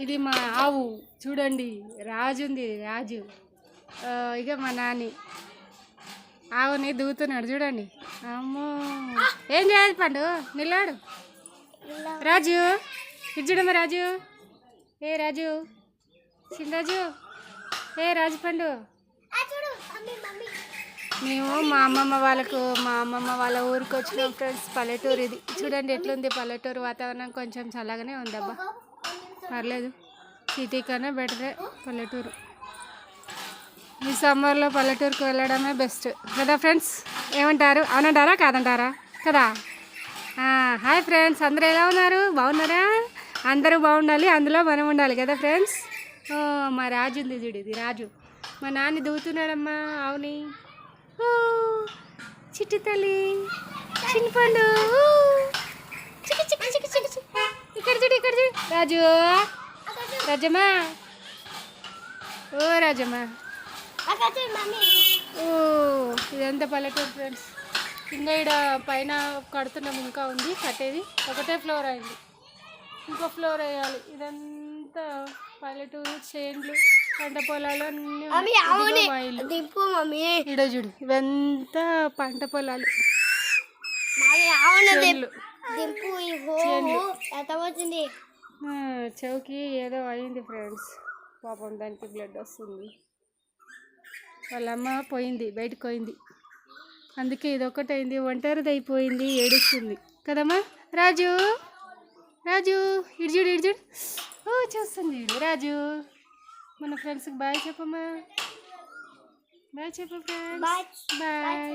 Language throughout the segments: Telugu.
ఇది మా ఆవు చూడండి, రాజు ఉంది, రాజు. ఇక మా నాని ఆవుని దూతున్నాడు చూడండి. అమ్మో, ఏం చేయాలి పండు, నిల్లాడు. రాజు ఇది చూడమ్మా, రాజు. ఏ రాజు, చిన్నరాజు, ఏ రాజు పండు. మేము మా అమ్మమ్మ వాళ్ళ ఊరికి వచ్చినాం ఫ్రెండ్స్. పల్లెటూరు ఇది చూడండి ఎట్లుంది. పల్లెటూరు వాతావరణం కొంచెం చల్లగానే ఉందబ్బా, పర్లేదు. సిటీ కన్నా బెటరే పల్లెటూరు. ఈ సమ్మర్లో పల్లెటూరుకు వెళ్ళడమే బెస్ట్ కదా ఫ్రెండ్స్. ఏమంటారు, అవునంటారా కాదంటారా కదా? హాయ్ ఫ్రెండ్స్, అందరూ ఎలా ఉన్నారు, బాగున్నారా? అందరూ బాగుండాలి, అందులో మనం ఉండాలి కదా ఫ్రెండ్స్. మా రాజు ఉంది చూడు, ఇది రాజు. మా నాన్న దూతున్నాడమ్మా ఆవుని. చిట్టి తల్లి, చిన్నపండు, ఇక్కడ చూడు, ఇక్కడ చూడు రాజు. రాజమ్మా, ఓ రాజమ్మా. ఓ ఇదంతా పల్లెటూరు ఫ్రెండ్స్. ఇంకా ఇక్కడ పైన కడుతున్నాం, ఇంకా ఉంది కట్టేది. ఒకటే ఫ్లోర్ అయింది, ఇంకో ఫ్లోర్ వేయాలి. ఇదంతా పల్లెటూరు, చేన్లు, పంట పొలాలు అన్నీ. ఇడ చూడు, ఇవంతా పంట పొలాలు, చెవుకి ఏదో అయింది ఫ్రెండ్స్. పాపం దానికి బ్లడ్ వస్తుంది. వాళ్ళ అమ్మ పోయింది, బయటకు పోయింది, అందుకే ఇదొక్కటి అయింది. ఒంటరిది అయిపోయింది, ఏడుస్తుంది కదమ్మా. రాజు, రాజు ఇటు చూడు, ఇటు చూడు. ఓ చూస్తుంది రాజు. మన ఫ్రెండ్స్కి బాయ్ చెప్పమ్మా, బాయ్ చెప్పు ఫ్రెండ్స్. బాయ్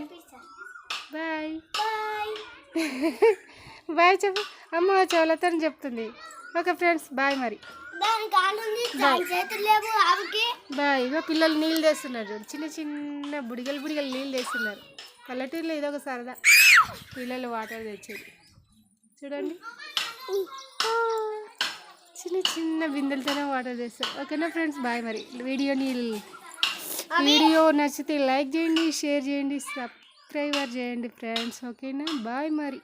బాయ్ బాయ్ చెప్పు. అమ్మ చెవులతో చెప్తుంది. ఓకే ఫ్రెండ్స్, బాయ్ మరి. బాయ్. ఇగో పిల్లలు నీళ్ళు తెస్తున్నారు చూడు, చిన్న చిన్న బుడిగలు నీళ్ళు తెస్తున్నారు. పల్లెటూరులో ఇదొక సరదా, పిల్లలు వాటర్ తెచ్చేది చూడండి. చిన్న చిన్న బిందెలతోనే వాటర్ తెస్తారు. ఓకేనా ఫ్రెండ్స్, బాయ్ మరి. వీడియో నచ్చితే లైక్ చేయండి, షేర్ చేయండి, సబ్స్క్రైబర్ చేయండి ఫ్రెండ్స్. ఓకేనా, బాయ్ మరి.